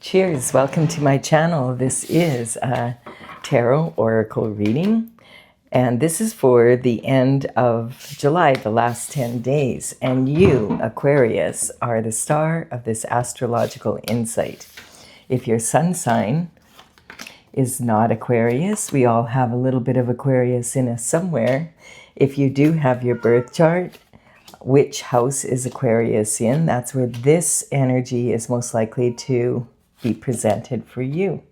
Cheers, welcome to my channel. This is a tarot oracle reading, and this is for the end of July, the last 10 days. And you, Aquarius, are the star of this astrological insight. If your sun sign is not Aquarius, we all have a little bit of Aquarius in us somewhere. If you do have your birth chart, which house is Aquarius in, that's where this energy is most likely to be presented for you.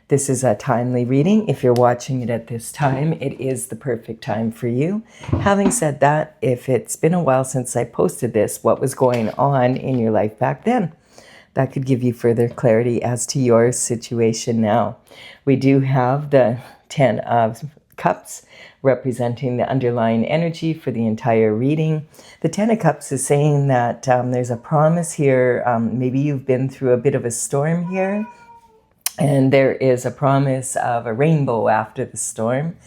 This is a timely reading. If you're watching it at this time, it is the perfect time for you. Having said that, if it's been a while since I posted this, what was going on in your life back then? That could give you further clarity as to your situation now. We do have the 10 of Cups representing the underlying energy for the entire reading. The 10 of Cups is saying that there's a promise here. Maybe you've been through a bit of a storm here, and there is a promise of a rainbow after the storm.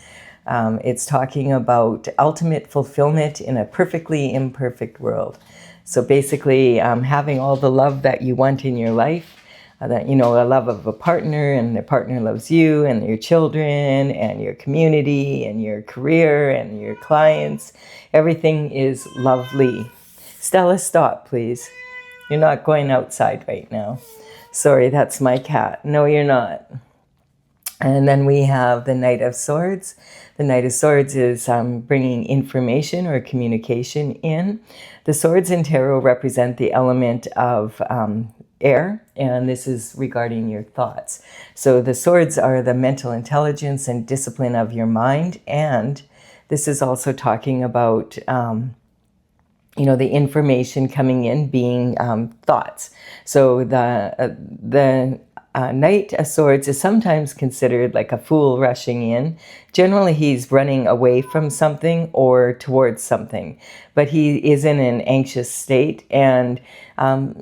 It's talking about ultimate fulfillment in a perfectly imperfect world. So basically having all the love that you want in your life, that, you know, a love of a partner, and the partner loves you and your children and your community and your career and your clients. Everything is lovely. Stella, stop, please. You're not going outside right now. Sorry, that's my cat. No, you're not. And then we have the Knight of Swords. The Knight of Swords is bringing information or communication in. The swords in tarot represent the element of air, and this is regarding your thoughts. So the swords are the mental intelligence and discipline of your mind, and this is also talking about you know, the information coming in being thoughts. So the Knight of Swords is sometimes considered like a fool rushing in. Generally, he's running away from something or towards something, but he is in an anxious state, and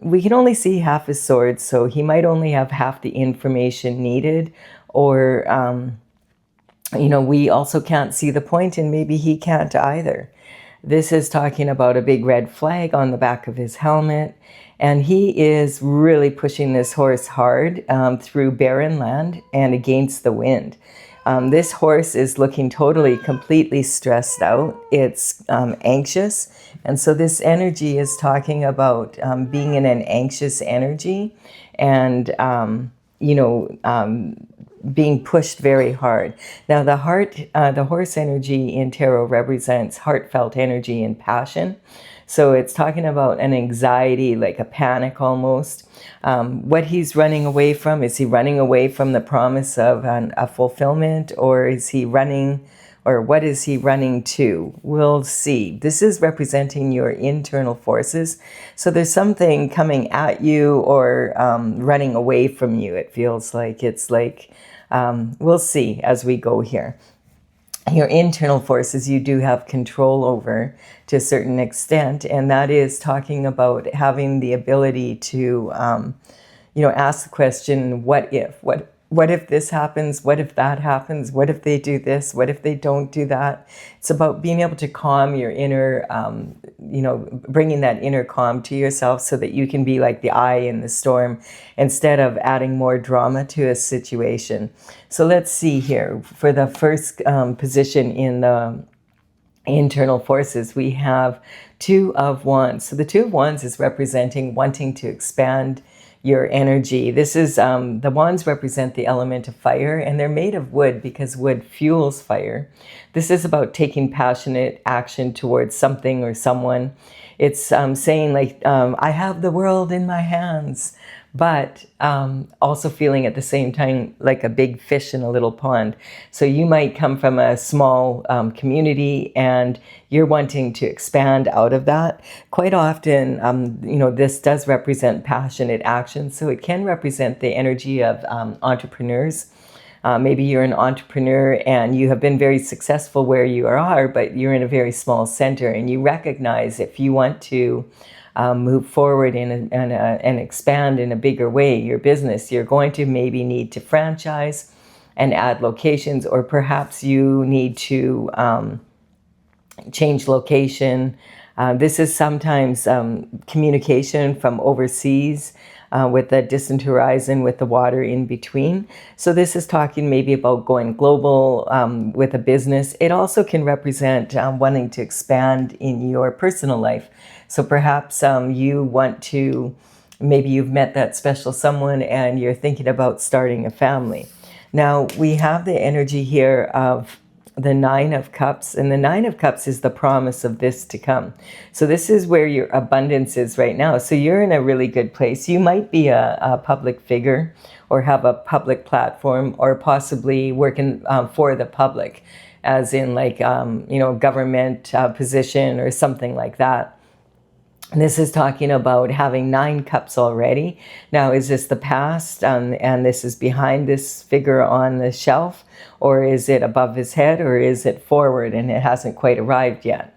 we can only see half his swords, so he might only have half the information needed, or you know, we also can't see the point, and maybe he can't either. This is talking about a big red flag on the back of his helmet, and he is really pushing this horse hard through barren land and against the wind. This horse is looking totally, completely stressed out. It's anxious, and so this energy is talking about being in an anxious energy and, you know, being pushed very hard. Now the horse energy in tarot represents heartfelt energy and passion. So it's talking about an anxiety, like a panic almost. What he's running away from, is he running away from the promise of a fulfillment, or is he running, or what is he running to? We'll see. This is representing your internal forces. So there's something coming at you or running away from you. It feels like it's like, we'll see as we go here. Your internal forces you do have control over to a certain extent, and that is talking about having the ability to, you know, ask the question, what if? What if this happens? What if that happens? What if they do this? What if they don't do that? It's about being able to calm your inner, you know, bringing that inner calm to yourself so that you can be like the eye in the storm instead of adding more drama to a situation. So let's see here. For the first position in the internal forces, we have Two of Wands. So the Two of Wands is representing wanting to expand your energy. This is, the wands represent the element of fire, and they're made of wood because wood fuels fire. This is about taking passionate action towards something or someone. It's saying like, I have the world in my hands, but also feeling at the same time like a big fish in a little pond. So you might come from a small community and you're wanting to expand out of that. Quite often, you know, this does represent passionate action. So it can represent the energy of entrepreneurs. Maybe you're an entrepreneur and you have been very successful where you are, but you're in a very small center, and you recognize if you want to move forward and expand in a bigger way your business, you're going to maybe need to franchise and add locations, or perhaps you need to change location. This is sometimes communication from overseas. with the distant horizon with the water in between. So this is talking maybe about going global with a business. It also can represent wanting to expand in your personal life. So perhaps you want to, maybe you've met that special someone and you're thinking about starting a family. Now we have the energy here of the Nine of Cups, and the Nine of Cups is the promise of this to come. So this is where your abundance is right now. So you're in a really good place. You might be a public figure or have a public platform, or possibly working for the public, as in like, government position or something like that. And this is talking about having 9 cups already. Now, is this the past and this is behind this figure on the shelf? Or is it above his head? Or is it forward and it hasn't quite arrived yet?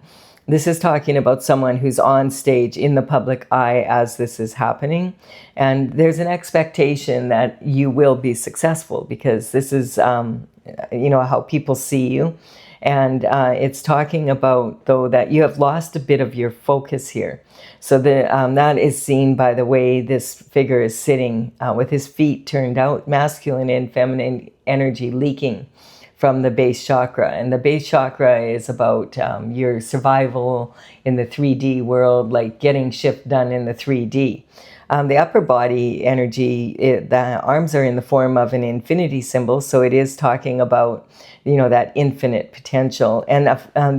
This is talking about someone who's on stage in the public eye as this is happening. And there's an expectation that you will be successful, because this is, how people see you. And it's talking about, though, that you have lost a bit of your focus here. So that is seen by the way this figure is sitting with his feet turned out, masculine and feminine energy leaking from the base chakra. And the base chakra is about your survival in the 3D world, like getting shift done in the 3D. The upper body energy, the arms are in the form of an infinity symbol. So it is talking about, that infinite potential. And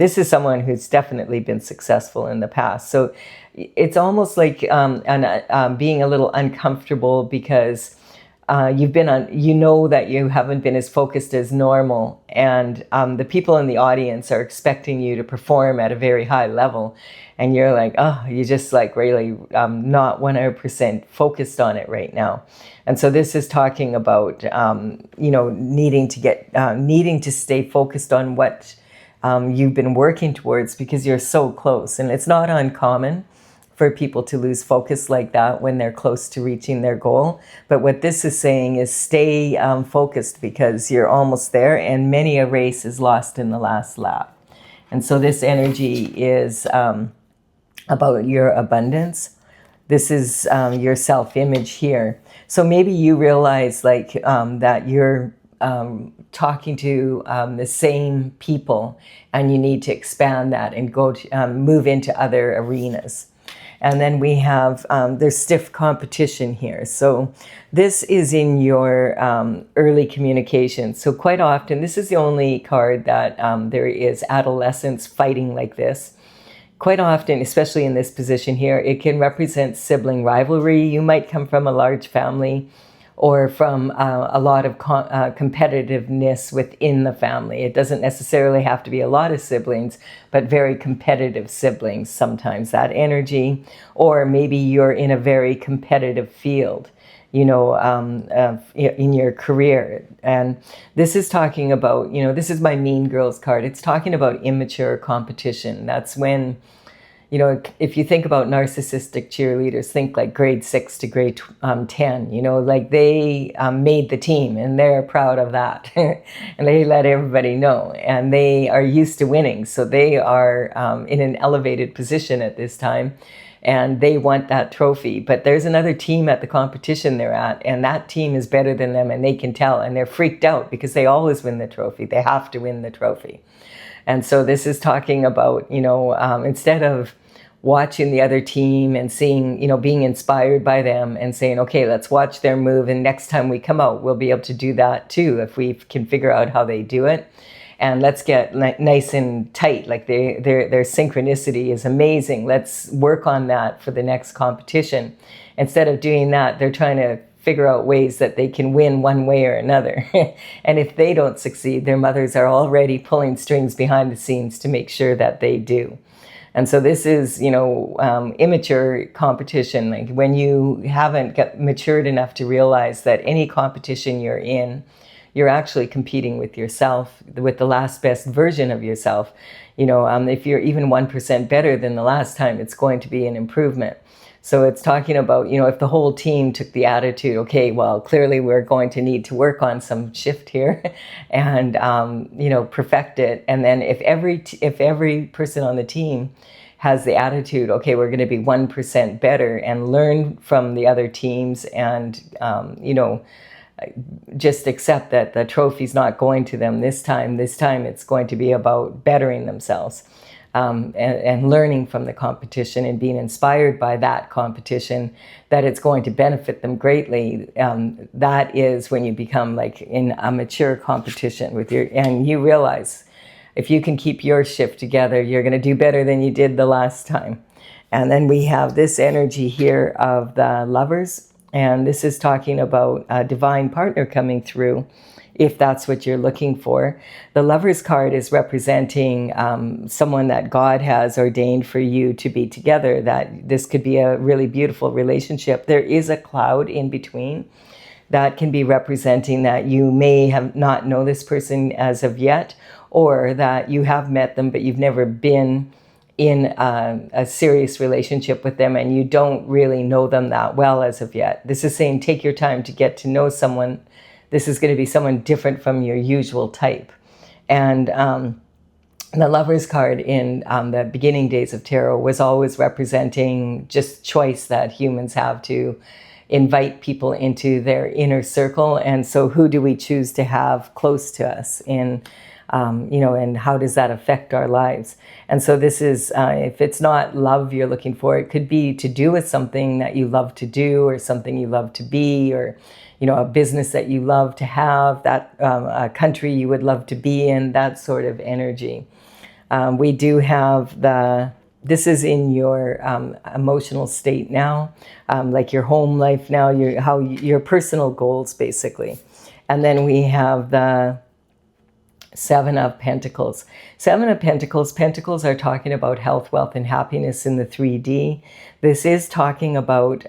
this is someone who's definitely been successful in the past. So it's almost like being a little uncomfortable, because you've been on, that you haven't been as focused as normal. And the people in the audience are expecting you to perform at a very high level. And you're like, you're just like really not 100% focused on it right now. And so this is talking about, needing to stay focused on what you've been working towards, because you're so close. And it's not uncommon for people to lose focus like that when they're close to reaching their goal. But what this is saying is stay focused, because you're almost there, and many a race is lost in the last lap. And so this energy is about your abundance. This is your self-image here. So maybe you realize that you're talking to the same people, and you need to expand that and go to move into other arenas. And then we have, there's stiff competition here. So this is in your early communication. So quite often, this is the only card that there is adolescence fighting like this. Quite often, especially in this position here, it can represent sibling rivalry. You might come from a large family, or from a lot of competitiveness within the family. It doesn't necessarily have to be a lot of siblings, but very competitive siblings, sometimes that energy. Or maybe you're in a very competitive field, in your career. And this is talking about, this is my Mean Girls card. It's talking about immature competition. That's when, if you think about narcissistic cheerleaders, think like grade 6 to grade 10, like they made the team and they're proud of that. And they let everybody know, and they are used to winning. So they are in an elevated position at this time, and they want that trophy. But there's another team at the competition they're at, and that team is better than them, and they can tell, and they're freaked out because they always win the trophy. They have to win the trophy. And so this is talking about, instead of watching the other team and seeing, being inspired by them and saying, okay, let's watch their move, and next time we come out, we'll be able to do that too if we can figure out how they do it. And let's get nice and tight, like their synchronicity is amazing. Let's work on that for the next competition. Instead of doing that, they're trying to figure out ways that they can win one way or another. And if they don't succeed, their mothers are already pulling strings behind the scenes to make sure that they do. And so this is, immature competition, like when you haven't matured enough to realize that any competition you're in, you're actually competing with yourself, with the last best version of yourself. If you're even 1% better than the last time, it's going to be an improvement. So it's talking about, if the whole team took the attitude, okay, well, clearly we're going to need to work on some shift here and, perfect it. And then if every person on the team has the attitude, okay, we're going to be 1% better, and learn from the other teams, and just accept that the trophy's not going to them this time. This time it's going to be about bettering themselves, and learning from the competition and being inspired by that competition, that it's going to benefit them greatly. That is when you become like in a mature competition with and you realize if you can keep your shift together, you're going to do better than you did the last time. And then we have this energy here of the Lovers, and this is talking about a divine partner coming through, if that's what you're looking for. The Lovers card is representing someone that God has ordained for you to be together, that this could be a really beautiful relationship. There is a cloud in between that can be representing that you may have not know this person as of yet, or that you have met them but you've never been in a serious relationship with them, and you don't really know them that well as of yet. This is saying take your time to get to know someone. This is going to be someone different from your usual type. And the Lovers card in the beginning days of tarot was always representing just choice that humans have to invite people into their inner circle. And so who do we choose to have close to us in, and how does that affect our lives? And so this is, if it's not love you're looking for, it could be to do with something that you love to do, or something you love to be, or, a business that you love to have, that a country you would love to be in, that sort of energy. We do have this is in your emotional state now, like your home life now, your personal goals, basically. And then we have the Seven of Pentacles. Seven of Pentacles. Pentacles are talking about health, wealth, and happiness in the 3D. This is talking about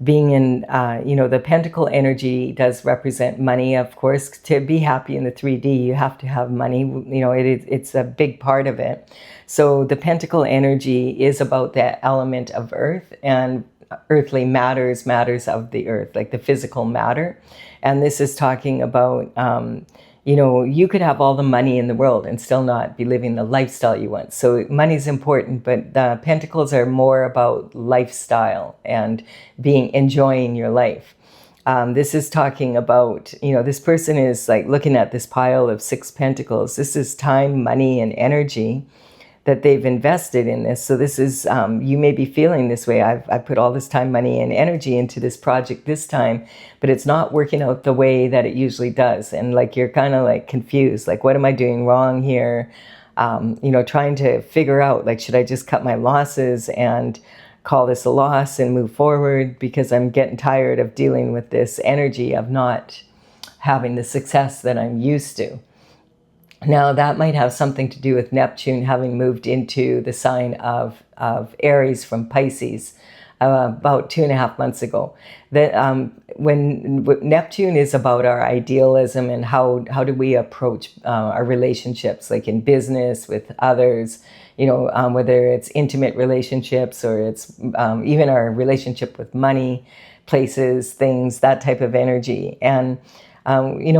being in, the pentacle energy does represent money, of course. To be happy in the 3D, you have to have money. It's a big part of it. So the pentacle energy is about the element of earth and earthly matters of the earth, like the physical matter. And this is talking about, you could have all the money in the world and still not be living the lifestyle you want. So money's important, but the pentacles are more about lifestyle and enjoying your life. This is talking about, this person is like looking at this pile of 6 pentacles. This is time, money, and energy that they've invested in this. So this is, you may be feeling this way. I've put all this time, money, and energy into this project this time, but it's not working out the way that it usually does. And like, you're kind of like confused, like, what am I doing wrong here? Trying to figure out, like, should I just cut my losses and call this a loss and move forward? Because I'm getting tired of dealing with this energy of not having the success that I'm used to. Now, that might have something to do with Neptune having moved into the sign of Aries from Pisces about 2.5 months ago. That when Neptune is about our idealism and how do we approach our relationships, like in business, with others, whether it's intimate relationships or it's even our relationship with money, places, things, that type of energy. And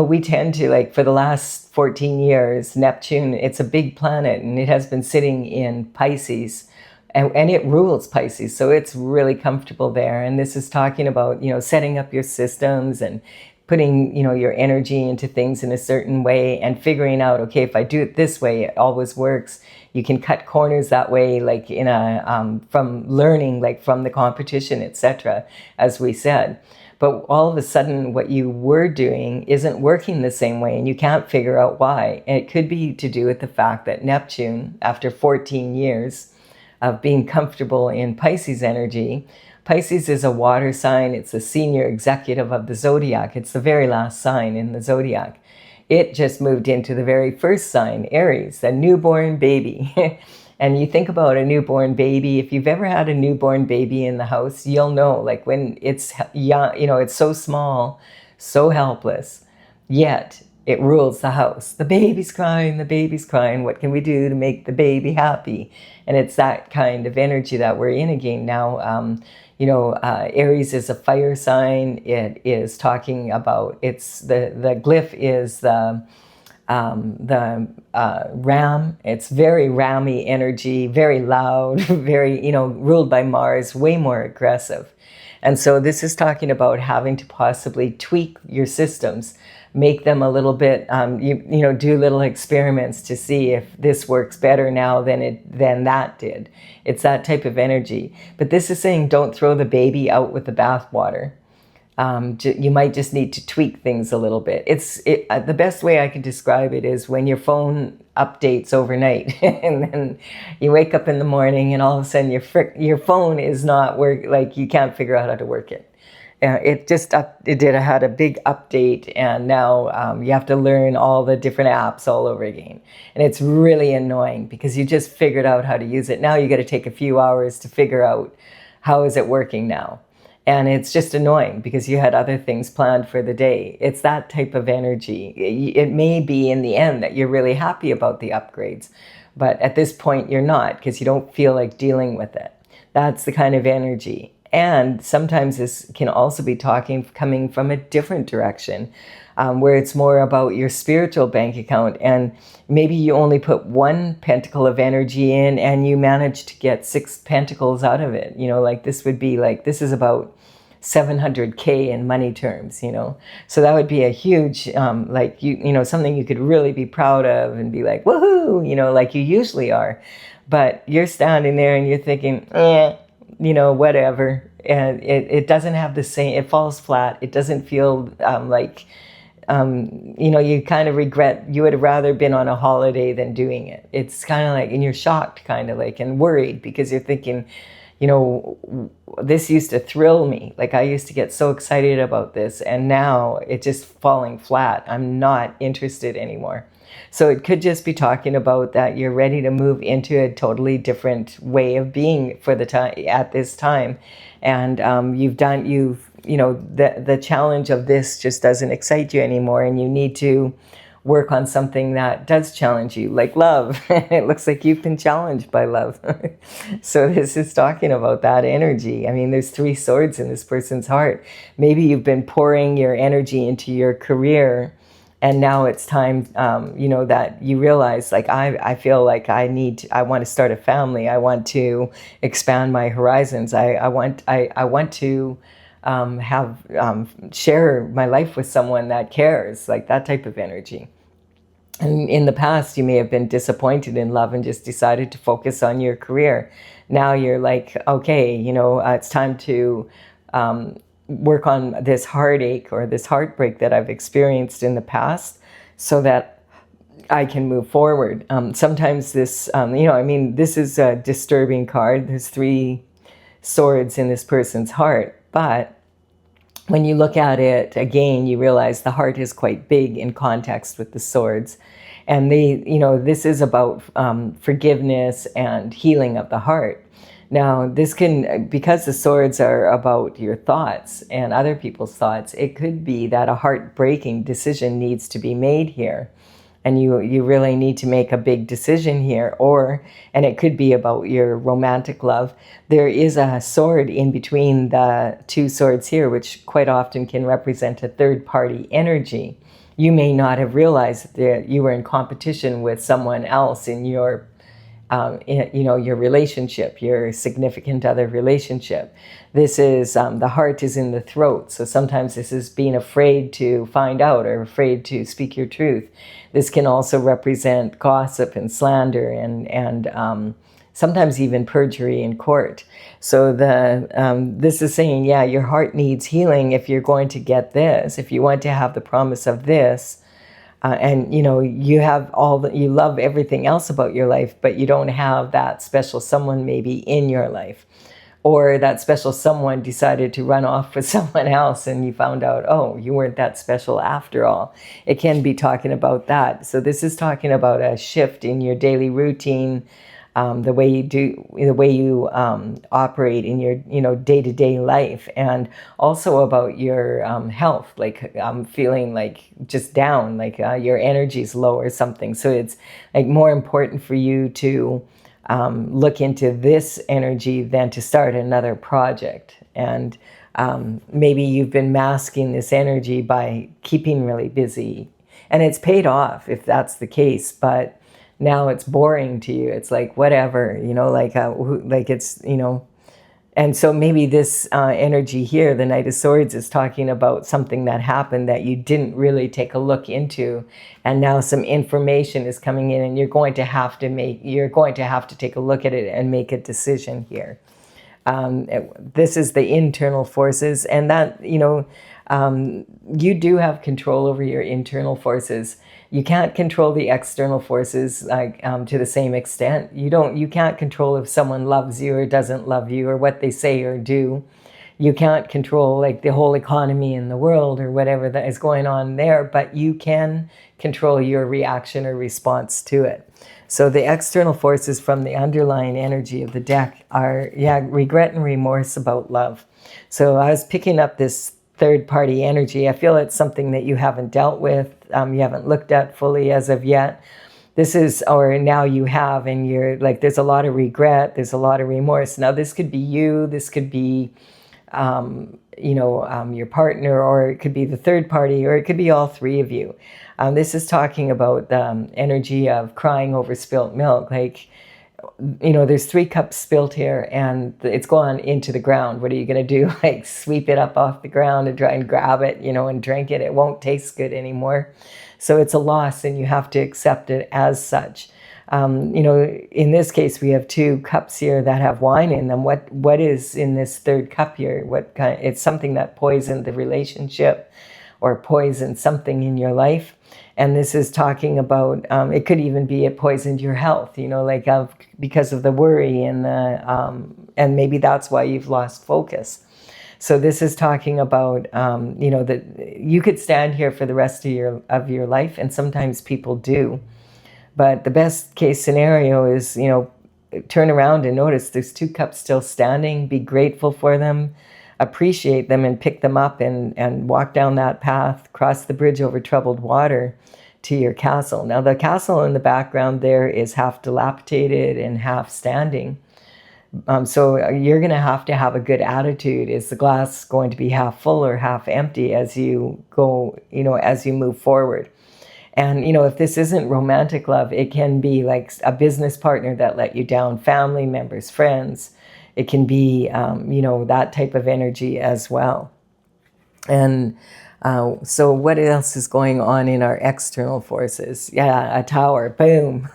we tend to, like, for the last 14 years, Neptune, it's a big planet, and it has been sitting in Pisces, and it rules Pisces. So it's really comfortable there. And this is talking about, setting up your systems and putting, your energy into things in a certain way and figuring out, okay, if I do it this way, it always works. You can cut corners that way, like in from learning, like from the competition, etc., as we said. But all of a sudden, what you were doing isn't working the same way, and you can't figure out why. And it could be to do with the fact that Neptune, after 14 years of being comfortable in Pisces energy, Pisces is a water sign. It's the senior executive of the zodiac. It's the very last sign in the zodiac. It just moved into the very first sign, Aries, a newborn baby. And you think about a newborn baby, if you've ever had a newborn baby in the house, you'll know, like, when it's young, it's so small, so helpless, yet it rules the house. The baby's crying, what can we do to make the baby happy? And it's that kind of energy that we're in again now. Aries is a fire sign. It is talking about, the glyph is the The ram, it's very rammy energy, very loud, very, ruled by Mars, way more aggressive. And so this is talking about having to possibly tweak your systems, make them a little bit, do little experiments to see if this works better now than that did. It's that type of energy. But this is saying don't throw the baby out with the bathwater. You might just need to tweak things a little bit. The best way I can describe it is when your phone updates overnight and then you wake up in the morning and all of a sudden your phone is not like you can't figure out how to work it. It had a big update, and now you have to learn all the different apps all over again. And it's really annoying because you just figured out how to use it. Now you got to take a few hours to figure out how is it working now. And it's just annoying because you had other things planned for the day. It's that type of energy. It may be in the end that you're really happy about the upgrades, but at this point you're not because you don't feel like dealing with it. That's the kind of energy. And sometimes this can also be coming from a different direction, where it's more about your spiritual bank account. And maybe you only put one pentacle of energy in and you manage to get 6 pentacles out of it. This is about 700K in money terms, So that would be a huge, something you could really be proud of and be like, woohoo, like you usually are. But you're standing there and you're thinking, whatever. And it doesn't have the same, it falls flat. It doesn't feel you kind of regret, you would have rather been on a holiday than doing it. It's kind of like, and you're shocked kind of like, and worried because you're thinking, this used to thrill me. Like I used to get so excited about this and now it's just falling flat. I'm not interested anymore. So it could just be talking about that you're ready to move into a totally different way of being for the time at this time. And the challenge of this just doesn't excite you anymore. And you need to work on something that does challenge you, like love. It looks like you've been challenged by love. So this is talking about that energy. I mean, there's 3 swords in this person's heart. Maybe you've been pouring your energy into your career, and now it's time, that you realize, like, I feel like I want to start a family. I want to expand my horizons. I want to share my life with someone that cares, like that type of energy. And in the past, you may have been disappointed in love and just decided to focus on your career. Now you're like, okay, it's time to work on this heartache or this heartbreak that I've experienced in the past so that I can move forward. Sometimes this, this is a disturbing card. There's 3 swords in this person's heart. But when you look at it again, you realize the heart is quite big in context with the swords. And this is about forgiveness and healing of the heart. Now, this because the swords are about your thoughts and other people's thoughts, it could be that a heartbreaking decision needs to be made here. And you really need to make a big decision here, and it could be about your romantic love. There is a sword in between the 2 swords here, which quite often can represent a third-party energy. You may not have realized that you were in competition with someone else in your your relationship, your significant other relationship. This is, the heart is in the throat. So sometimes this is being afraid to find out or afraid to speak your truth. This can also represent gossip and slander and sometimes even perjury in court. So this is saying, yeah, your heart needs healing if you're going to get this, if you want to have the promise of this. And you have you love everything else about your life, but you don't have that special someone maybe in your life, or that special someone decided to run off with someone else and you found out, oh, you weren't that special after all. It can be talking about that. So this is talking about a shift in your daily routine, the way you operate in your day-to-day life, and also about your health, like feeling like just down, like your energy is low or something. So it's like more important for you to look into this energy than to start another project. And maybe you've been masking this energy by keeping really busy And it's paid off if that's the case, but now it's boring to you. It's like, whatever, like it's, and so maybe this energy here, the Knight of Swords, is talking about something that happened that you didn't really take a look into, and now some information is coming in, and you're going to have to take a look at it and make a decision here. This is the internal forces, and that, you do have control over your internal forces. You can't control the external forces to the same extent. You can't control if someone loves you or doesn't love you, or what they say or do. You can't control like the whole economy in the world or whatever that is going on there, but you can control your reaction or response to it. So the external forces from the underlying energy of the deck are, regret and remorse about love. So I was picking up this third-party energy. I feel it's something that you haven't dealt with, you haven't looked at fully as of yet. This is, or now you have, and you're like, there's a lot of regret, there's a lot of remorse. Now this could be you, this could be, your partner, or it could be the third party, or it could be all three of you. This is talking about the energy of crying over spilt milk. Like, there's 3 cups spilt here, and it's gone into the ground. What are you going to do? Like, sweep it up off the ground and try and grab it, and drink it? It won't taste good anymore. So it's a loss, and you have to accept it as such. In this case, we have 2 cups here that have wine in them. What is in this third cup here? It's something that poisoned the relationship, or poisoned something in your life. And this is talking about, it could even be it poisoned your health, because of the worry and maybe that's why you've lost focus. So this is talking about, that you could stand here for the rest of your life, and sometimes people do. But the best case scenario is, turn around and notice there's 2 cups still standing, be grateful for them, appreciate them, and pick them up and walk down that path, cross the bridge over troubled water to your castle. Now the castle in the background there is half dilapidated and half standing. So you're going to have a good attitude. Is the glass going to be half full or half empty as you go, as you move forward? And, if this isn't romantic love, it can be like a business partner that let you down, family members, friends. It can be, that type of energy as well. And so what else is going on in our external forces? Yeah, a tower, boom.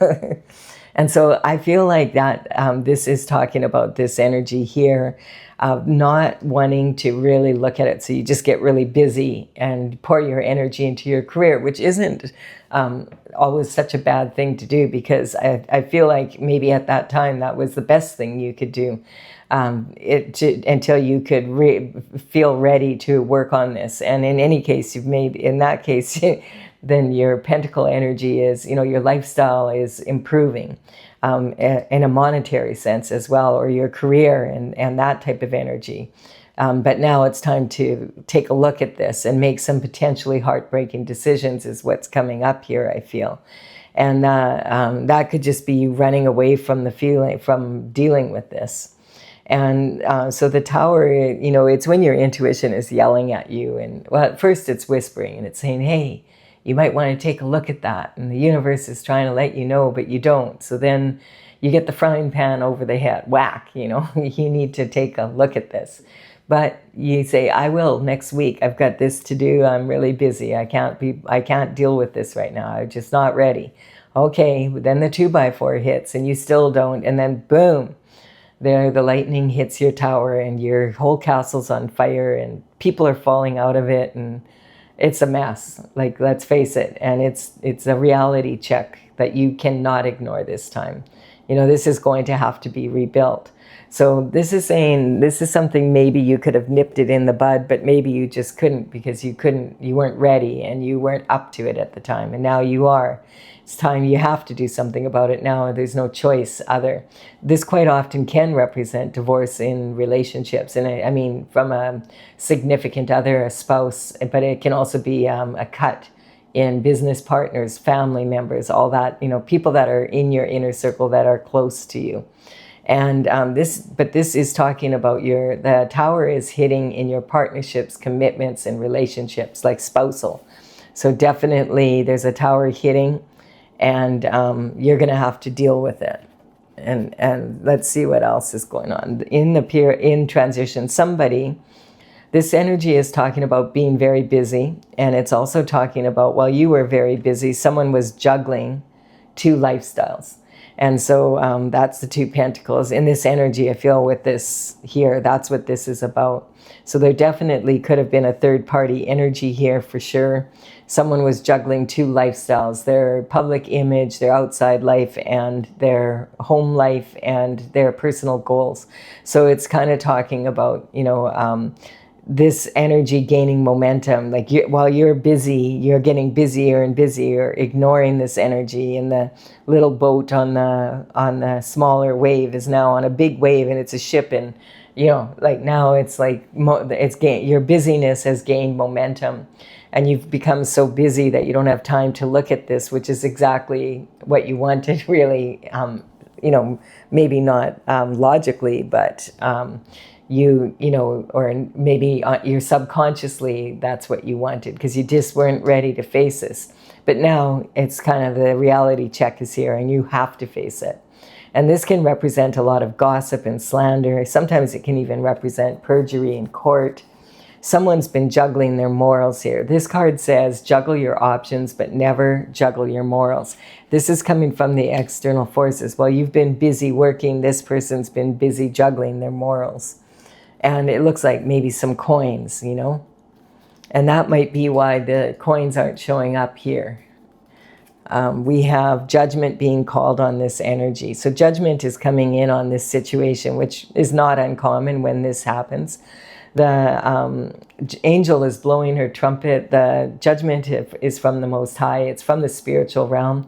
And so I feel like that this is talking about this energy here of not wanting to really look at it. So you just get really busy and pour your energy into your career, which isn't always such a bad thing to do, because I feel like maybe at that time that was the best thing you could do until you could feel ready to work on this. And in any case, in that case, then your pentacle energy is, your lifestyle is improving in a monetary sense as well, or your career and that type of energy. But now it's time to take a look at this and make some potentially heartbreaking decisions is what's coming up here, I feel. And that could just be running away from the feeling, from dealing with this. And so the tower, it's when your intuition is yelling at you. And well, at first it's whispering and it's saying, hey, you might want to take a look at that. And the universe is trying to let you know, but you don't. So then you get the frying pan over the head, whack, you need to take a look at this. But you say, I will next week. I've got this to do. I'm really busy. I can't deal with this right now. I'm just not ready. Okay, then the 2x4 hits and you still don't. And then boom, there the lightning hits your tower and your whole castle's on fire and people are falling out of it. And it's a mess, like, let's face it. And it's a reality check that you cannot ignore this time. This is going to have to be rebuilt. So this is saying, this is something maybe you could have nipped it in the bud, but maybe you just couldn't because you weren't ready and you weren't up to it at the time. And now you are. It's time, you have to do something about it now. There's no choice other. This quite often can represent divorce in relationships. And I mean, from a significant other, a spouse, but it can also be a cut in business partners, family members, all that, people that are in your inner circle that are close to you. And this is talking about the tower is hitting in your partnerships, commitments, and relationships, like spousal. So definitely there's a tower hitting, and you're going to have to deal with it. And let's see what else is going on. In transition, this energy is talking about being very busy, and it's also talking about, while you were very busy, someone was juggling two lifestyles. And so that's the two pentacles. In this energy, I feel with this here, that's what this is about. So there definitely could have been a third party energy here for sure. Someone was juggling two lifestyles, their public image, their outside life, and their home life, and their personal goals. So it's kind of talking about, this energy gaining momentum. Like while you're busy, you're getting busier and busier, ignoring this energy, and the little boat on the smaller wave is now on a big wave, and it's a ship, and like now it's like your busyness has gained momentum, and you've become so busy that you don't have time to look at this, which is exactly what you wanted, really. Maybe not logically, but or maybe you're subconsciously, that's what you wanted, because you just weren't ready to face this. But now it's kind of the reality check is here, and you have to face it. And this can represent a lot of gossip and slander. Sometimes it can even represent perjury in court. Someone's been juggling their morals here. This card says, juggle your options, but never juggle your morals. This is coming from the external forces. While you've been busy working, this person's been busy juggling their morals. And it looks like maybe some coins, And that might be why the coins aren't showing up here. We have judgment being called on this energy. So judgment is coming in on this situation, which is not uncommon when this happens. The angel is blowing her trumpet. The judgment is from the Most High. It's from the spiritual realm.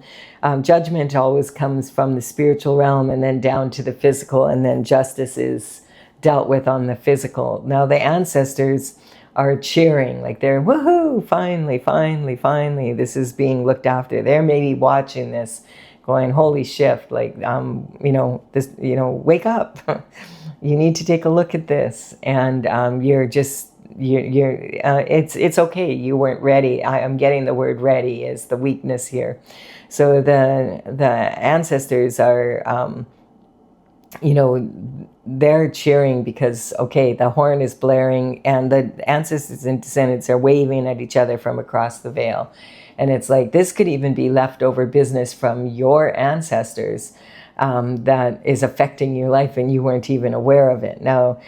Judgment always comes from the spiritual realm and then down to the physical, and then justice is dealt with on the physical. Now the ancestors are cheering, like they're, woohoo, finally, finally, finally, this is being looked after. They're maybe watching this going, holy shift, like, wake up. You need to take a look at this. And it's okay. You weren't ready. I'm getting the word ready is the weakness here. So the ancestors are, they're cheering because, okay, the horn is blaring, and the ancestors and descendants are waving at each other from across the veil. And it's like, this could even be leftover business from your ancestors that is affecting your life, and you weren't even aware of it. Now,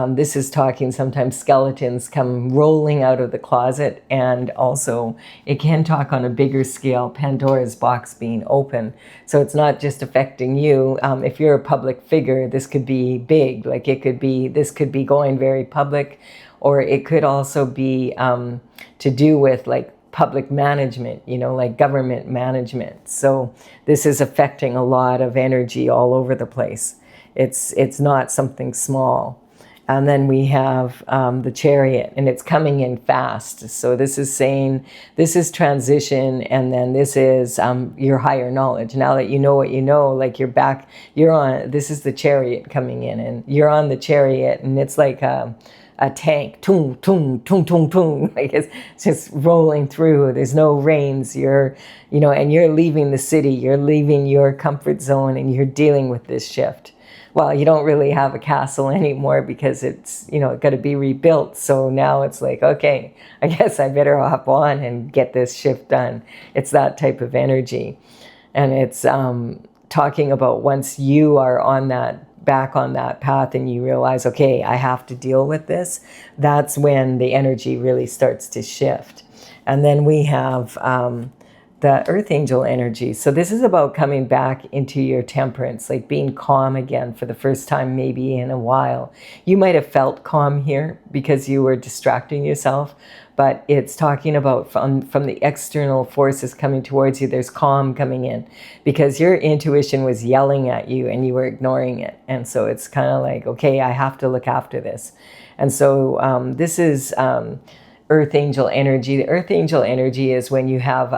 this is talking, sometimes skeletons come rolling out of the closet, and also it can talk on a bigger scale, Pandora's box being open. So it's not just affecting you. If you're a public figure, this could be big. Like this could be going very public, or it could also be to do with like public management, like government management. So this is affecting a lot of energy all over the place. It's not something small. And then we have the Chariot, and it's coming in fast. So this is saying, this is transition, and then this is your higher knowledge. Now that you know what you know, like this is the Chariot coming in, and you're on the Chariot, and it's like a tank, toom, toom, toom, toom, toom. Like it's just rolling through. There's no reins. And you're leaving the city. You're leaving your comfort zone, and you're dealing with this shift. Well, you don't really have a castle anymore because it's, got to be rebuilt. So now it's like, okay, I guess I better hop on and get this shift done. It's that type of energy. And it's talking about once you are back on that path and you realize, okay, I have to deal with this, that's when the energy really starts to shift. And then we have the Earth Angel energy. So this is about coming back into your temperance, like being calm again for the first time maybe in a while. You might have felt calm here because you were distracting yourself, but it's talking about from the external forces coming towards you, there's calm coming in because your intuition was yelling at you and you were ignoring it. And so it's kind of like, okay, I have to look after this. And so this is earth angel energy. The earth angel energy is when you have,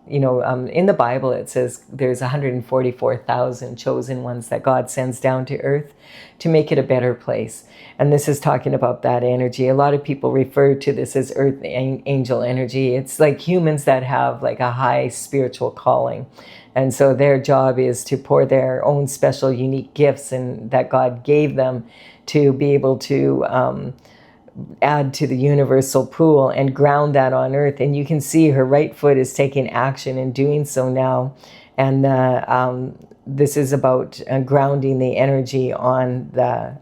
in the Bible it says there's 144,000 chosen ones that God sends down to earth to make it a better place. And this is talking about that energy. A lot of people refer to this as earth angel energy. It's like humans that have like a high spiritual calling. And so their job is to pour their own special, unique gifts and that God gave them to be able to add to the universal pool and ground that on earth. And you can see her right foot is taking action and doing so now. And this is about grounding the energy on the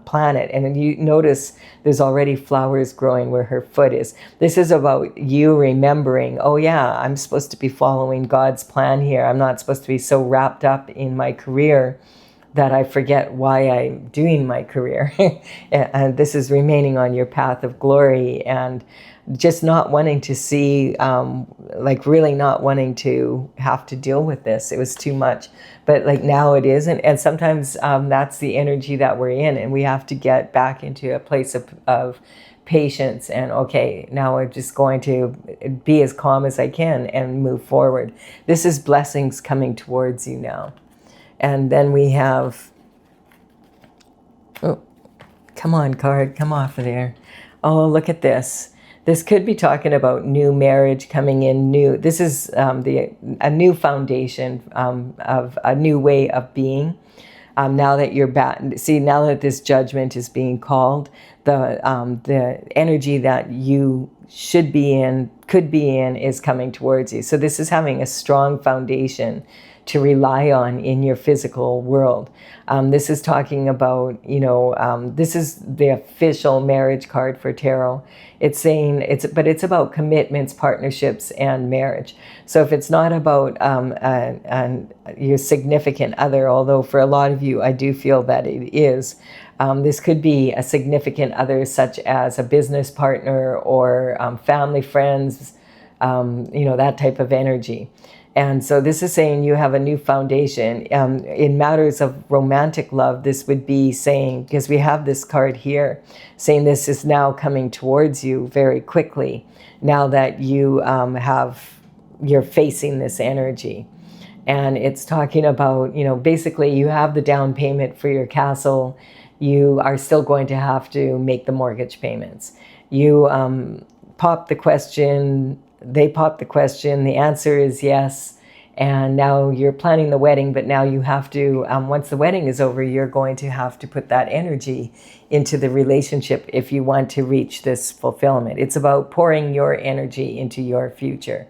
planet. And then you notice there's already flowers growing where her foot is. This is about you remembering, oh yeah, I'm supposed to be following God's plan here. I'm not supposed to be so wrapped up in my career that I forget why I'm doing my career. And this is remaining on your path of glory and just not wanting to see, really not wanting to have to deal with this. It was too much. But like now it isn't. And sometimes that's the energy that we're in. And we have to get back into a place of patience and, okay, now I'm just going to be as calm as I can and move forward. This is blessings coming towards you now. And then we have, oh, come on, card, come off of there. Oh, look at this. This could be talking about new marriage coming in new. This is a new foundation of a new way of being. Now that you're back, see, now that this judgment is being called, the energy that you should be in, could be in, is coming towards you. So this is having a strong foundation to rely on in your physical world. This is talking about, this is the official marriage card for tarot. It's saying but it's about commitments, partnerships, and marriage. So if it's not about your significant other, although for a lot of you, I do feel that it is, this could be a significant other, such as a business partner or family, friends, that type of energy. And so this is saying you have a new foundation. In matters of romantic love, this would be saying, because we have this card here, saying this is now coming towards you very quickly, now that you're facing this energy. And it's talking about, basically you have the down payment for your castle. You are still going to have to make the mortgage payments. You pop the question, they pop the question, the answer is yes, and now you're planning the wedding, but now you have to, once the wedding is over, you're going to have to put that energy into the relationship if you want to reach this fulfillment. It's about pouring your energy into your future.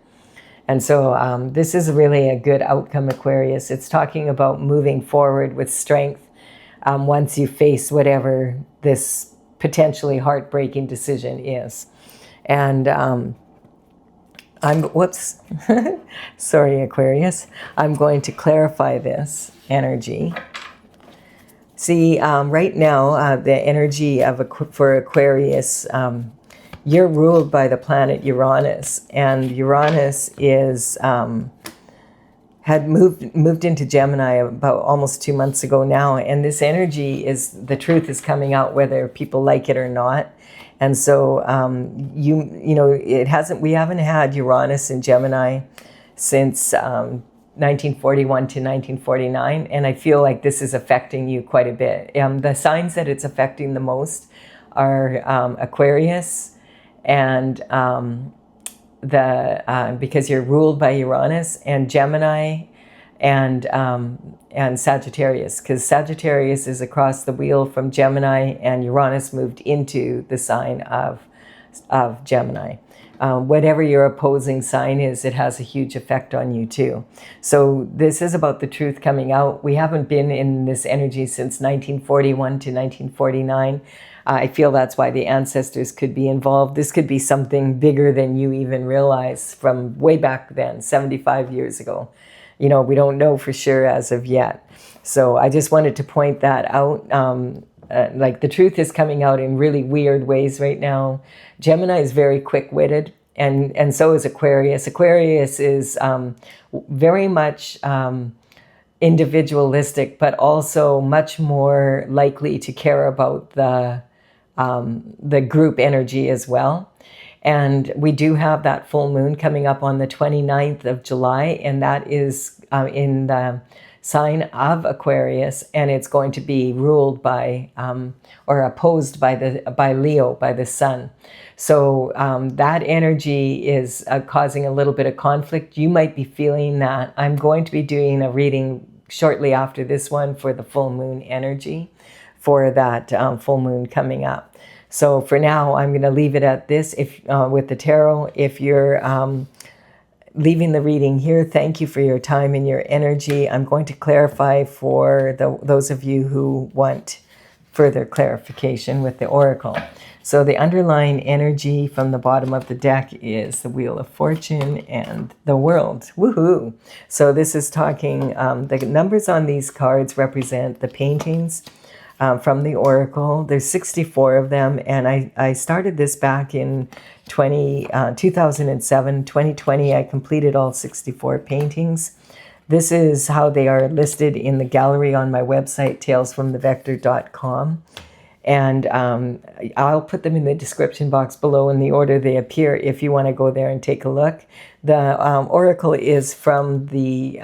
And so this is really a good outcome, Aquarius. It's talking about moving forward with strength once you face whatever this potentially heartbreaking decision is. And sorry, Aquarius. I'm going to clarify this energy. See, right now, the energy for Aquarius, you're ruled by the planet Uranus, and Uranus is had moved into Gemini about almost 2 months ago now, and this energy is, the truth is coming out whether people like it or not. And so we haven't had Uranus in Gemini since 1941 to 1949, and I feel like this is affecting you quite a bit. The signs that it's affecting the most are Aquarius and because you're ruled by Uranus, and Gemini and Sagittarius, because Sagittarius is across the wheel from Gemini, and Uranus moved into the sign of Gemini. Whatever your opposing sign is, it has a huge effect on you too. So this is about the truth coming out. We haven't been in this energy since 1941 to 1949. I feel that's why the ancestors could be involved. This could be something bigger than you even realize from way back then, 75 years ago. We don't know for sure as of yet. So I just wanted to point that out. Like the truth is coming out in really weird ways right now. Gemini is very quick-witted, and so is Aquarius. Aquarius is very much individualistic, but also much more likely to care about the group energy as well. And we do have that full moon coming up on the 29th of July, and that is in the sign of Aquarius, and it's going to be ruled by or opposed by Leo, by the sun. So that energy is causing a little bit of conflict. You might be feeling that. I'm going to be doing a reading shortly after this one for the full moon energy, for that full moon coming up. So for now, I'm going to leave it at this. If with the tarot, if you're leaving the reading here, thank you for your time and your energy. I'm going to clarify for those of you who want further clarification with the oracle. So the underlying energy from the bottom of the deck is the Wheel of Fortune and the World. Woohoo! So this is talking, the numbers on these cards represent the paintings from the oracle. There's 64 of them, and I started this back in 2007. 2020, I completed all 64 paintings. This is how they are listed in the gallery on my website, talesfromthevector.com. And I'll put them in the description box below in the order they appear if you want to go there and take a look. The oracle is from the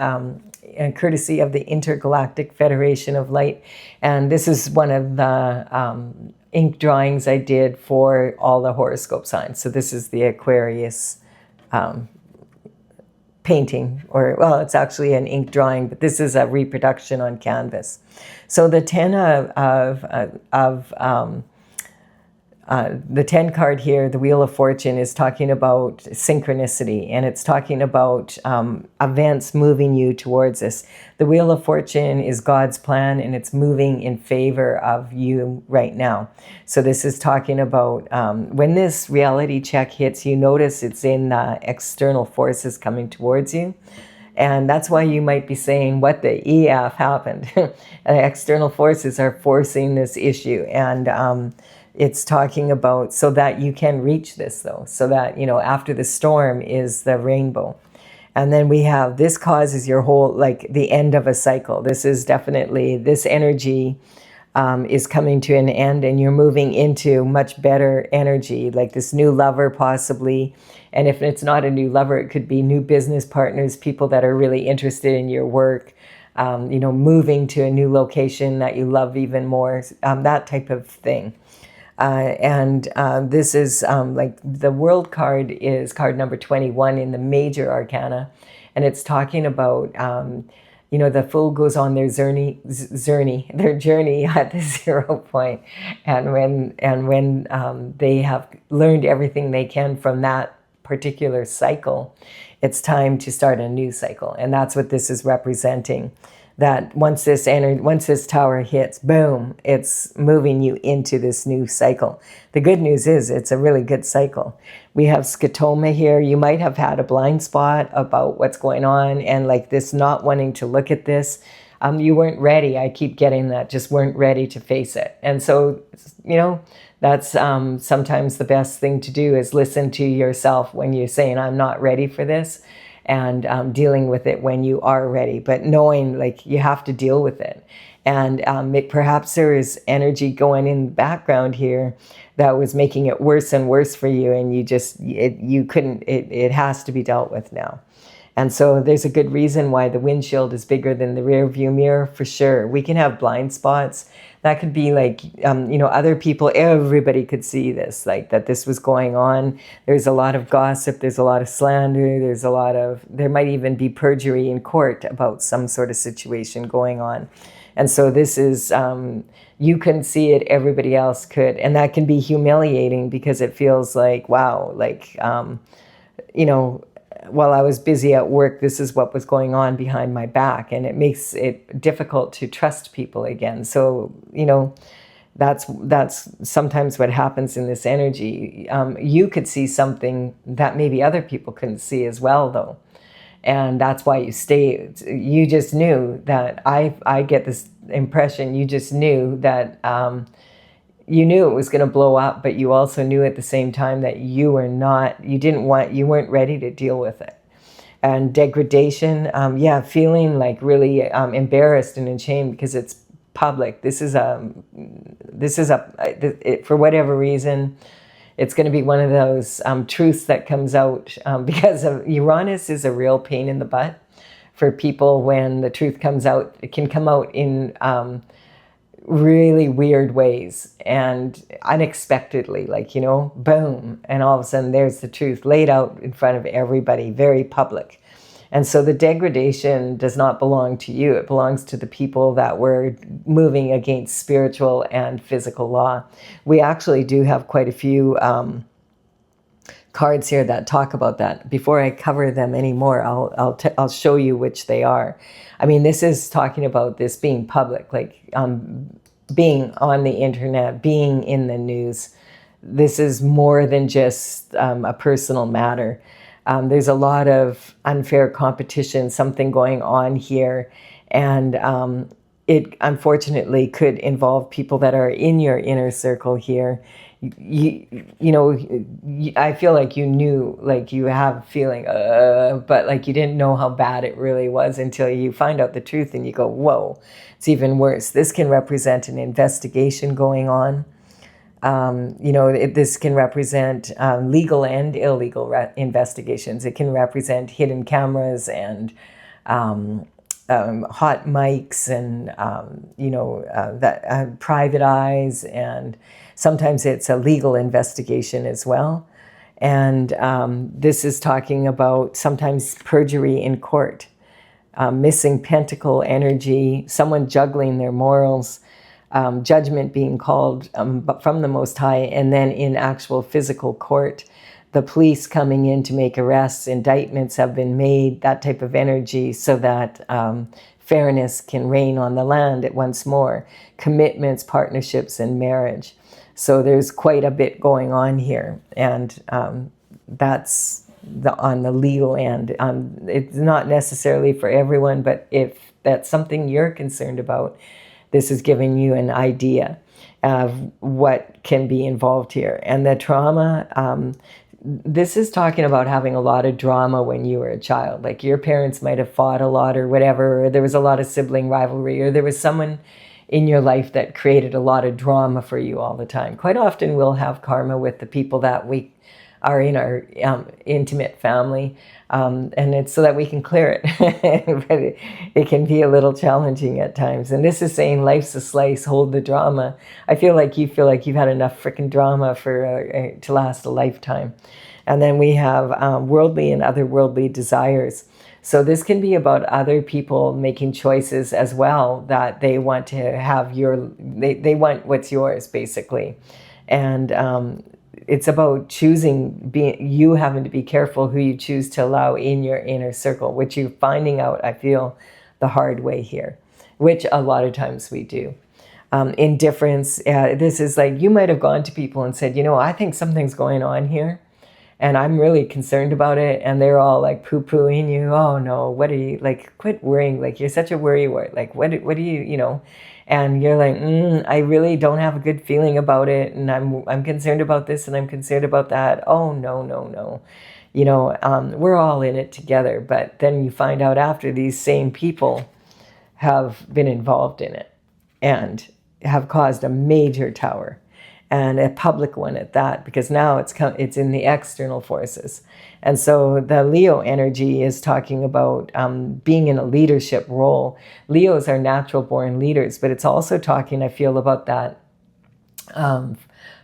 courtesy of the Intergalactic Federation of Light. And this is one of the ink drawings I did for all the horoscope signs. So this is the Aquarius painting, or well, it's actually an ink drawing, but this is a reproduction on canvas. So the 10 the 10 card here, the Wheel of Fortune, is talking about synchronicity, and it's talking about events moving you towards this. The Wheel of Fortune is God's plan, and it's moving in favor of you right now. So this is talking about when this reality check hits, you notice it's in external forces coming towards you. And that's why you might be saying, what the EF happened? External forces are forcing this issue. And it's talking about so that you can reach this, though. So that, you know, after the storm is the rainbow. And then we have, this causes your whole, like the end of a cycle. This is definitely, this energy is coming to an end, and you're moving into much better energy, like this new lover possibly. And if it's not a new lover, it could be new business partners, people that are really interested in your work, you know, moving to a new location that you love even more, that type of thing. This is like the World card is card number 21 in the major arcana. And it's talking about, you know, the fool goes on their journey at the 0 point. And when they have learned everything they can from that particular cycle, it's time to start a new cycle. And that's what this is representing. That once this tower hits, boom, it's moving you into this new cycle. The good news is it's a really good cycle. We have scotoma here. You might have had a blind spot about what's going on, and like this not wanting to look at this. You weren't ready. I keep getting that, just weren't ready to face it. And so, you know, that's sometimes the best thing to do is listen to yourself when you're saying, I'm not ready for this. And dealing with it when you are ready, but knowing like you have to deal with it. And perhaps there is energy going in the background here that was making it worse and worse for you, and you just, it has to be dealt with now. And so there's a good reason why the windshield is bigger than the rear view mirror, for sure. We can have blind spots. That could be like, you know, other people, everybody could see this, like that this was going on. There's a lot of gossip. There's a lot of slander. There might even be perjury in court about some sort of situation going on. And so this is, you couldn't see it, everybody else could. And that can be humiliating because it feels like, wow, like, you know, while I was busy at work, this is what was going on behind my back, and it makes it difficult to trust people again. So, you know, that's sometimes what happens in this energy. You could see something that maybe other people couldn't see as well, though. And that's why you stay. You just knew that I get this impression, you just knew that you knew it was going to blow up, but you also knew at the same time that you weren't ready to deal with it. And degradation, feeling like really embarrassed and ashamed because it's public. For whatever reason, It's going to be one of those truths that comes out because of Uranus is a real pain in the butt for people when the truth comes out. It can come out in really weird ways and unexpectedly, like, you know, boom, and all of a sudden there's the truth laid out in front of everybody, very public. And so the degradation does not belong to you. It belongs to the people that were moving against spiritual and physical law. We actually do have quite a few cards here that talk about that. Before I cover them anymore, I'll show you which they are. I mean, this is talking about this being public, like being on the internet, being in the news. This is more than just a personal matter. There's a lot of unfair competition, something going on here, and it unfortunately could involve people that are in your inner circle here. You know, I feel like you knew, like you have a feeling, but like you didn't know how bad it really was until you find out the truth and you go, whoa, it's even worse. This can represent an investigation going on. You know, this can represent legal and illegal investigations. It can represent hidden cameras and hot mics and, you know, private eyes, and sometimes it's a legal investigation as well. And this is talking about sometimes perjury in court, missing pentacle energy, someone juggling their morals, judgment being called from the Most High, and then in actual physical court, the police coming in to make arrests, indictments have been made, that type of energy, so that fairness can reign on the land once more, commitments, partnerships, and marriage. So there's quite a bit going on here, and that's on the legal end. It's not necessarily for everyone, but if that's something you're concerned about, this is giving you an idea of what can be involved here. And the trauma, this is talking about having a lot of drama when you were a child. Like your parents might have fought a lot or whatever, or there was a lot of sibling rivalry, or there was someone in your life that created a lot of drama for you all the time. Quite often we'll have karma with the people that we are in our intimate family, and it's so that we can clear it. But it can be a little challenging at times. And this is saying life's a slice, hold the drama. I feel like you've had enough freaking drama for to last a lifetime. And then we have worldly and otherworldly desires. So this can be about other people making choices as well, that they want to have they want what's yours, basically. And it's about you having to be careful who you choose to allow in your inner circle, which you're finding out, I feel, the hard way here, which a lot of times we do. Indifference, this is like, you might have gone to people and said, you know, I think something's going on here, and I'm really concerned about it. And they're all like poo-pooing you. Oh no, what are you, like, quit worrying. Like, you're such a worrywart. Like, what do you, you know? And you're like, I really don't have a good feeling about it. And I'm concerned about this and I'm concerned about that. Oh, no. You know, we're all in it together. But then you find out after, these same people have been involved in it and have caused a major tower, and a public one at that, because now it's in the external forces. And so the Leo energy is talking about being in a leadership role. Leos are natural born leaders, but it's also talking, I feel, about that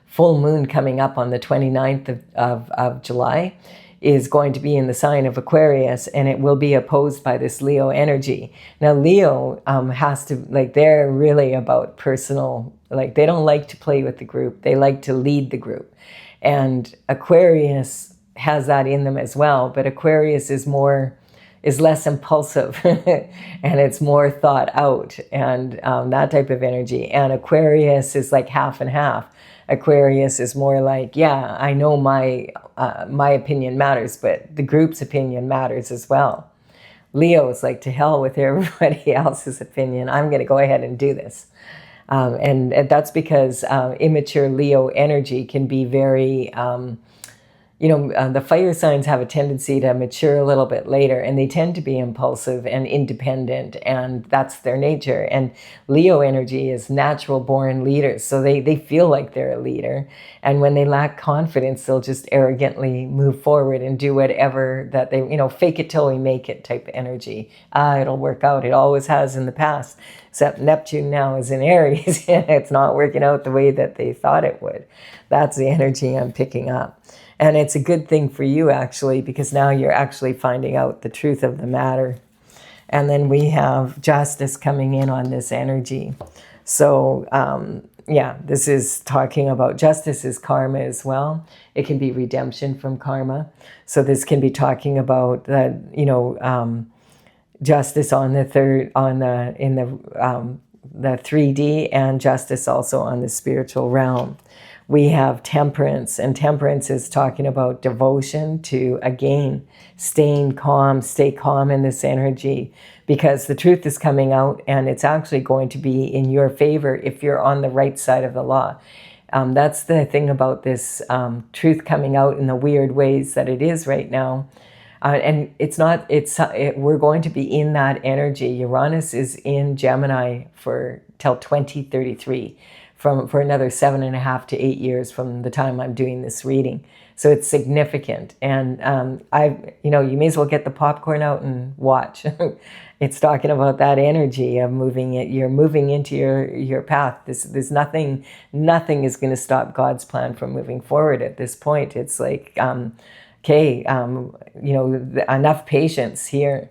full moon coming up on the 29th of July is going to be in the sign of Aquarius, and it will be opposed by this Leo energy. Now, Leo has to, like, they're really about personal, like, they don't like to play with the group. They like to lead the group. And Aquarius has that in them as well, but Aquarius is less impulsive and it's more thought out, and that type of energy. And Aquarius is like half and half. Aquarius is more like, yeah, I know my opinion matters, but the group's opinion matters as well. Leo is like, to hell with everybody else's opinion. I'm going to go ahead and do this. And that's because immature Leo energy can be very, the fire signs have a tendency to mature a little bit later, and they tend to be impulsive and independent, and that's their nature. And Leo energy is natural born leaders, so they feel like they're a leader. And when they lack confidence, they'll just arrogantly move forward and do whatever that they, fake it till we make it type energy. It'll work out. It always has in the past. Except Neptune now is in Aries, and it's not working out the way that they thought it would. That's the energy I'm picking up. And it's a good thing for you, actually, because now you're actually finding out the truth of the matter. And then we have justice coming in on this energy. So, yeah, this is talking about justice is karma as well. It can be redemption from karma. So this can be talking about that, justice on the the 3D, and justice also on the spiritual realm. We have temperance, and temperance is talking about devotion to, again, staying calm, stay calm in this energy, because the truth is coming out, and it's actually going to be in your favor if you're on the right side of the law. That's the thing about this truth coming out in the weird ways that it is right now. And we're going to be in that energy. Uranus is in Gemini till 2033, for another 7.5 to 8 years from the time I'm doing this reading. So it's significant. And you may as well get the popcorn out and watch. It's talking about that energy of moving it. You're moving into your path. There's nothing is going to stop God's plan from moving forward at this point. It's like, enough patience here.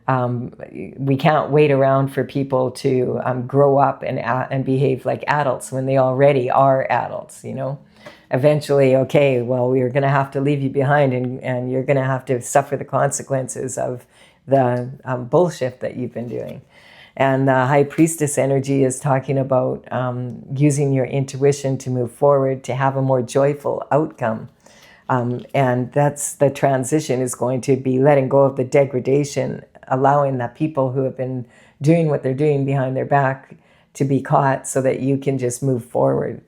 We can't wait around for people to grow up and behave like adults when they already are adults, Eventually, we're going to have to leave you behind, and you're going to have to suffer the consequences of the bullshit that you've been doing. And the High Priestess energy is talking about using your intuition to move forward, to have a more joyful outcome. And that's the transition, is going to be letting go of the degradation, allowing the people who have been doing what they're doing behind their back to be caught, so that you can just move forward.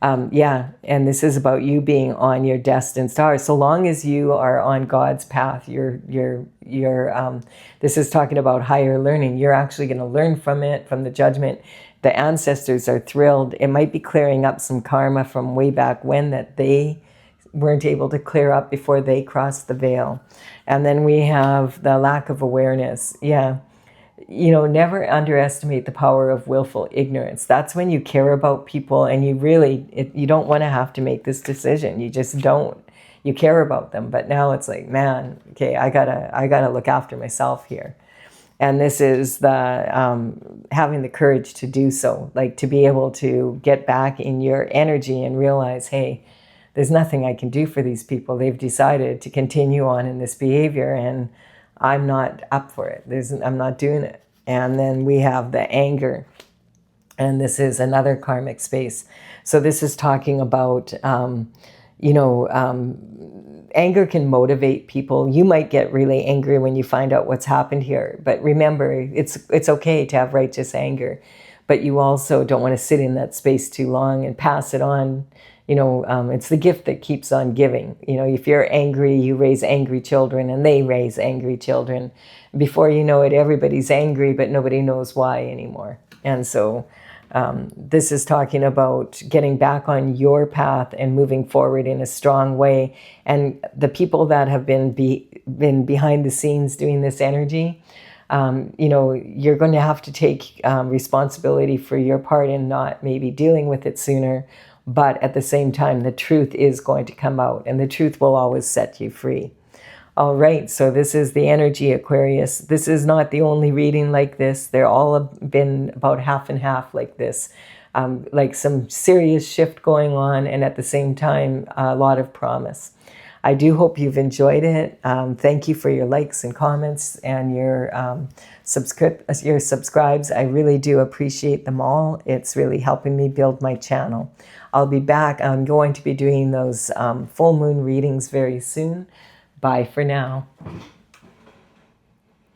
And this is about you being on your destined star. So long as you are on God's path, this is talking about higher learning. You're actually going to learn from it, from the judgment. The ancestors are thrilled. It might be clearing up some karma from way back when that they weren't able to clear up before they crossed the veil. And then we have the lack of awareness. Never underestimate the power of willful ignorance. That's when you care about people, and you don't want to have to make this decision. You just don't. You care about them, but now it's like, man, okay, I gotta look after myself here. And this is the having the courage to do so, like to be able to get back in your energy and realize, hey, there's nothing I can do for these people. They've decided to continue on in this behavior, and I'm not up for it. I'm not doing it. And then we have the anger, and this is another karmic space. So this is talking about, anger can motivate people. You might get really angry when you find out what's happened here, but remember, it's okay to have righteous anger, but you also don't want to sit in that space too long and pass it on. It's the gift that keeps on giving. If you're angry, you raise angry children, and they raise angry children. Before you know it, everybody's angry, but nobody knows why anymore. And so this is talking about getting back on your path and moving forward in a strong way. And the people that have been behind the scenes doing this energy, you're going to have to take responsibility for your part in not maybe dealing with it sooner. But at the same time, the truth is going to come out, and the truth will always set you free. All right, so this is the energy, Aquarius. This is not the only reading like this. They're all been about half and half like this. Like some serious shift going on, and at the same time, a lot of promise. I do hope you've enjoyed it. Thank you for your likes and comments and your subscribes. I really do appreciate them all. It's really helping me build my channel. I'll be back. I'm going to be doing those full moon readings very soon. Bye for now.